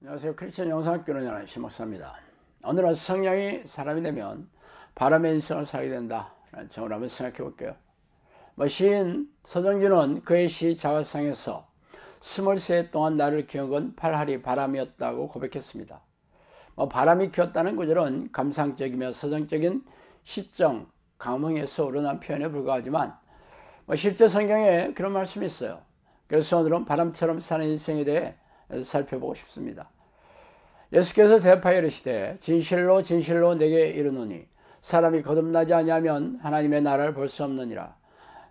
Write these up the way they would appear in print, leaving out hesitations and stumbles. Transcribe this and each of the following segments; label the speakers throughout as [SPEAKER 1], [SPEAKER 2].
[SPEAKER 1] 안녕하세요. 크리스천 영상학교를 연한 심목사입니다. 오늘은 성령이 사람이 되면 바람의 인생을 살게 된다 라는 점을 한번 생각해 볼게요. 시인 서정준은 그의 시 자화상에서 23해 동안 나를 키운 건 팔할이 바람이었다고 고백했습니다. 바람이 키웠다는 구절은 감상적이며 서정적인 시적 감흥에서 우러난 표현에 불과하지만 실제 성경에 그런 말씀이 있어요. 그래서 오늘은 바람처럼 사는 인생에 대해 살펴보고 싶습니다. 예수께서 대답하여 이르시되 진실로 진실로 내게 이르노니 사람이 거듭나지 아니하면 하나님의 나라를 볼 수 없느니라.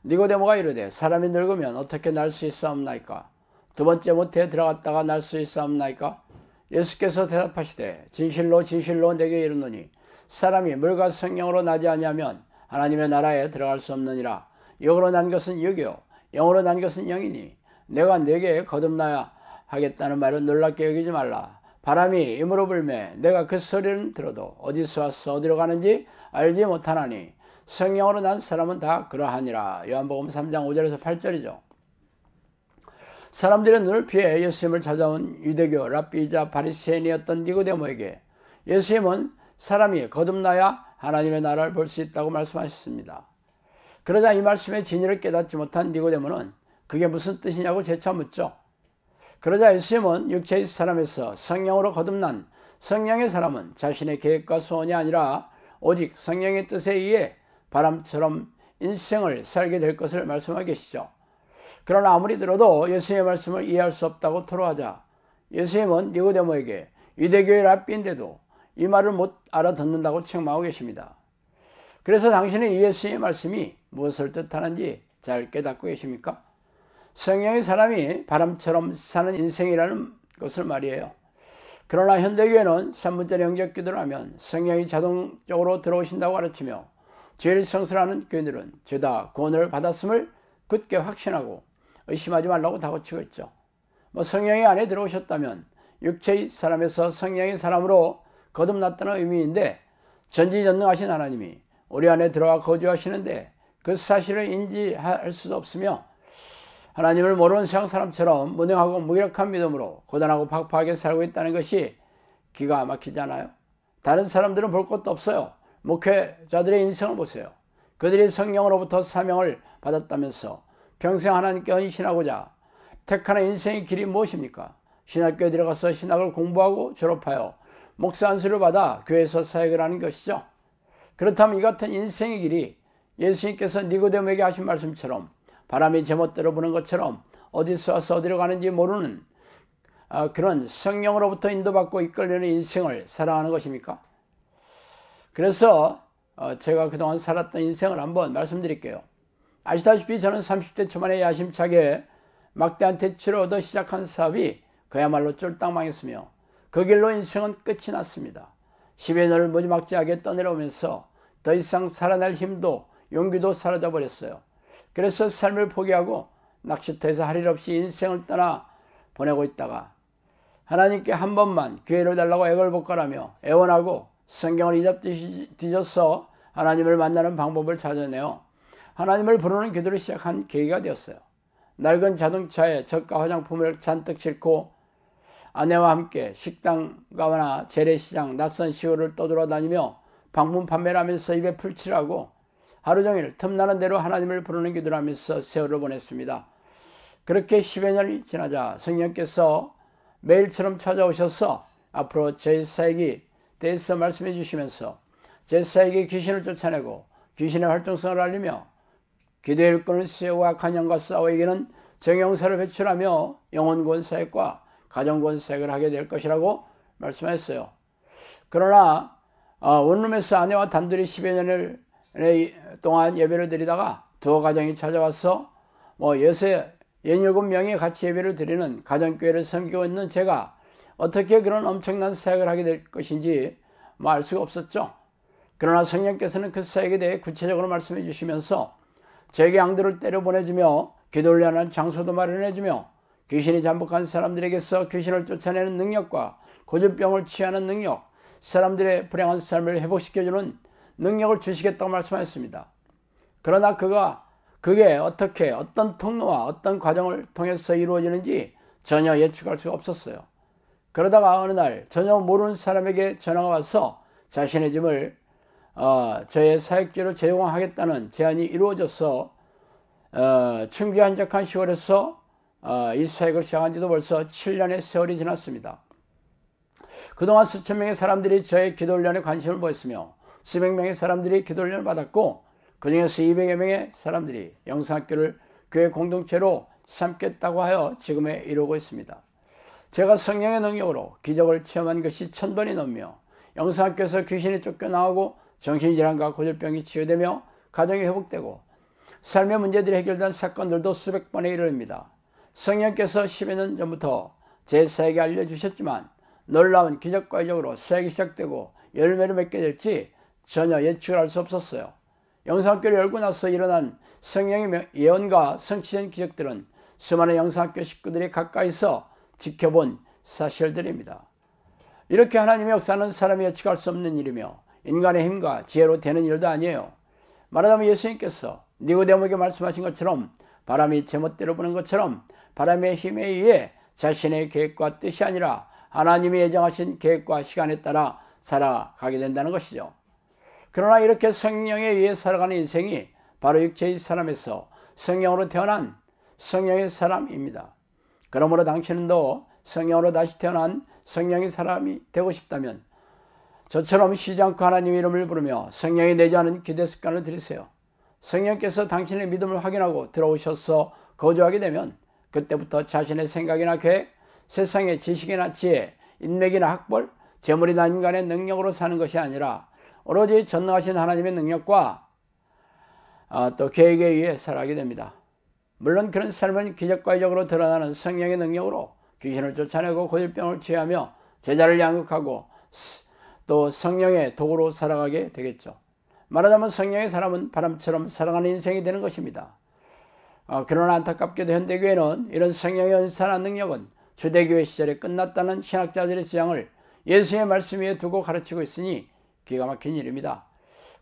[SPEAKER 1] 니고데모가 이르되 사람이 늙으면 어떻게 날 수 있사옵나이까? 두 번째 모태에 들어갔다가 날 수 있사옵나이까? 예수께서 대답하시되 진실로 진실로 내게 이르노니 사람이 물과 성령으로 나지 아니하면 하나님의 나라에 들어갈 수 없느니라. 영으로 난 것은 육이요 영으로 난 것은 영이니 내가 네게 거듭나야 하겠다는 말은 놀랍게 여기지 말라. 바람이 임으로 불매 내가 그 소리는 들어도 어디서 와서 어디로 가는지 알지 못하나니 성령으로 난 사람은 다 그러하니라. 요한복음 3장 5절에서 8절이죠. 사람들의 눈을 피해 예수님을 찾아온 유대교 랍비이자 바리새인이었던 니고데모에게 예수님은 사람이 거듭나야 하나님의 나라를 볼 수 있다고 말씀하셨습니다. 그러자 이 말씀의 진리를 깨닫지 못한 니고데모는 그게 무슨 뜻이냐고 재차 묻죠. 그러자 예수님은 육체의 사람에서 성령으로 거듭난 성령의 사람은 자신의 계획과 소원이 아니라 오직 성령의 뜻에 의해 바람처럼 인생을 살게 될 것을 말씀하고 계시죠. 그러나 아무리 들어도 예수님의 말씀을 이해할 수 없다고 토로하자 예수님은 니고데모에게 유대교의 랍비인데도 이 말을 못 알아듣는다고 책망하고 계십니다. 그래서 당신은 이 예수님의 말씀이 무엇을 뜻하는지 잘 깨닫고 계십니까? 성령의 사람이 바람처럼 사는 인생이라는 것을 말이에요. 그러나 현대교회는 3분짜리 영접 기도를 하면 성령이 자동적으로 들어오신다고 가르치며 죄를 성술하는 교인들은 죄다 구원을 받았음을 굳게 확신하고 의심하지 말라고 다그치고 있죠. 성령이 안에 들어오셨다면 육체의 사람에서 성령의 사람으로 거듭났다는 의미인데 전지전능하신 하나님이 우리 안에 들어와 거주하시는데 그 사실을 인지할 수도 없으며 하나님을 모르는 세상 사람처럼 무능하고 무기력한 믿음으로 고단하고 팍팍하게 살고 있다는 것이 기가 막히지 않아요? 다른 사람들은 볼 것도 없어요. 목회자들의 인생을 보세요. 그들이 성령으로부터 사명을 받았다면서 평생 하나님께 헌신하고자 택하는 인생의 길이 무엇입니까? 신학교에 들어가서 신학을 공부하고 졸업하여 목사 안수를 받아 교회에서 사역을 하는 것이죠. 그렇다면 이 같은 인생의 길이 예수님께서 니고데모에게 하신 말씀처럼 바람이 제멋대로 부는 것처럼 어디서 와서 어디로 가는지 모르는 그런 성령으로부터 인도받고 이끌리는 인생을 살아가는 것입니까? 그래서 제가 그동안 살았던 인생을 한번 말씀드릴게요. 아시다시피 저는 30대 초반에 야심차게 막대한 대출을 얻어 시작한 사업이 그야말로 쫄딱 망했으며 그 길로 인생은 끝이 났습니다. 10여 년을 무지막지하게 떠내려오면서 더 이상 살아날 힘도 용기도 사라져 버렸어요. 그래서 삶을 포기하고 낚시터에서 할 일 없이 인생을 떠나 보내고 있다가 하나님께 한 번만 기회를 달라고 애걸복걸하며 애원하고 성경을 뒤져서 하나님을 만나는 방법을 찾아내어 하나님을 부르는 기도를 시작한 계기가 되었어요. 낡은 자동차에 저가 화장품을 잔뜩 싣고 아내와 함께 식당 가거나 재래시장 낯선 시골을 떠돌아다니며 방문 판매를 하면서 입에 풀칠하고 하루 종일 틈나는 대로 하나님을 부르는 기도를 하면서 세월을 보냈습니다. 그렇게 10여 년이 지나자 성령께서 매일처럼 찾아오셔서 앞으로 제 사역에 대해서 말씀해 주시면서 제 사역에 귀신을 쫓아내고 귀신의 활동성을 알리며 기도의 일꾼을 세우고 악한 영과 싸워 이기는 정형사를 배출하며 영혼구원 사역과 가정구원 사역을 하게 될 것이라고 말씀하셨어요. 그러나 원룸에서 아내와 단둘이 10여 년을 동안 예배를 드리다가 두 가정이 찾아와서 67명이 같이 예배를 드리는 가정교회를 섬기고 있는 제가 어떻게 그런 엄청난 사역을 하게 될 것인지 알 수가 없었죠. 그러나 성령께서는 그 사역에 대해 구체적으로 말씀해 주시면서 저에게 양들을 때려 보내주며 기도를 위한 장소도 마련해주며 귀신이 잠복한 사람들에게서 귀신을 쫓아내는 능력과 고질병을 치유하는 능력, 사람들의 불행한 삶을 회복시켜주는 능력을 주시겠다고 말씀하셨습니다. 그러나 그게 어떻게 어떤 통로와 어떤 과정을 통해서 이루어지는지 전혀 예측할 수가 없었어요. 그러다가 어느 날 전혀 모르는 사람에게 전화가 와서 자신의 집을 저의 사역지로 제공하겠다는 제안이 이루어져서 충주한적한 시골에서 이 사역을 시작한 지도 벌써 7년의 세월이 지났습니다. 그동안 수천 명의 사람들이 저의 기도훈련에 관심을 보였으며 수백 명의 사람들이 기도훈련을 받았고 그 중에서 200여 명의 사람들이 영성학교를 교회 공동체로 삼겠다고 하여 지금에 이루고 있습니다. 제가 성령의 능력으로 기적을 체험한 것이 1000번이 넘며 영성학교에서 귀신이 쫓겨나오고 정신질환과 고질병이 치유되며 가정이 회복되고 삶의 문제들이 해결된 사건들도 수백 번에 이릅니다. 성령께서 10여 년 전부터 제 사역에 알려주셨지만 놀라운 기적과 이적으로 사역이 시작되고 열매를 맺게 될지 전혀 예측을 할 수 없었어요. 영성학교를 열고 나서 일어난 성령의 예언과 성취된 기적들은 수많은 영성학교 식구들이 가까이서 지켜본 사실들입니다. 이렇게 하나님의 역사는 사람이 예측할 수 없는 일이며 인간의 힘과 지혜로 되는 일도 아니에요. 말하자면 예수님께서 니고데모에게 말씀하신 것처럼 바람이 제멋대로 부는 것처럼 바람의 힘에 의해 자신의 계획과 뜻이 아니라 하나님이 예정하신 계획과 시간에 따라 살아가게 된다는 것이죠. 그러나 이렇게 성령에 의해 살아가는 인생이 바로 육체의 사람에서 성령으로 태어난 성령의 사람입니다. 그러므로 당신도 성령으로 다시 태어난 성령의 사람이 되고 싶다면 저처럼 쉬지 않고 하나님 이름을 부르며 성령이 내주하는 기도 습관을 들이세요. 성령께서 당신의 믿음을 확인하고 들어오셔서 거주하게 되면 그때부터 자신의 생각이나 계획, 세상의 지식이나 지혜, 인맥이나 학벌, 재물이나 인간의 능력으로 사는 것이 아니라 오로지 전능하신 하나님의 능력과 또 계획에 의해 살아가게 됩니다. 물론 그런 삶은 기적과 이적으로 드러나는 성령의 능력으로 귀신을 쫓아내고 고질병을 치유하며 제자를 양육하고 또 성령의 도구로 살아가게 되겠죠. 말하자면 성령의 사람은 바람처럼 살아가는 인생이 되는 것입니다. 그러나 안타깝게도 현대교회는 이런 성령의 은사나 능력은 주대교회 시절에 끝났다는 신학자들의 주장을 예수의 말씀 위에 두고 가르치고 있으니 기가 막힌 일입니다.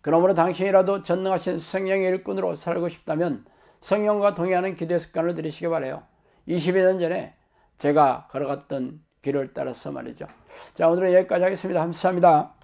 [SPEAKER 1] 그러므로 당신이라도 전능하신 성령의 일꾼으로 살고 싶다면 성령과 동의하는 기도 습관을 들이시기 바라요. 20여 년 전에 제가 걸어갔던 길을 따라서 말이죠. 자, 오늘은 여기까지 하겠습니다. 감사합니다.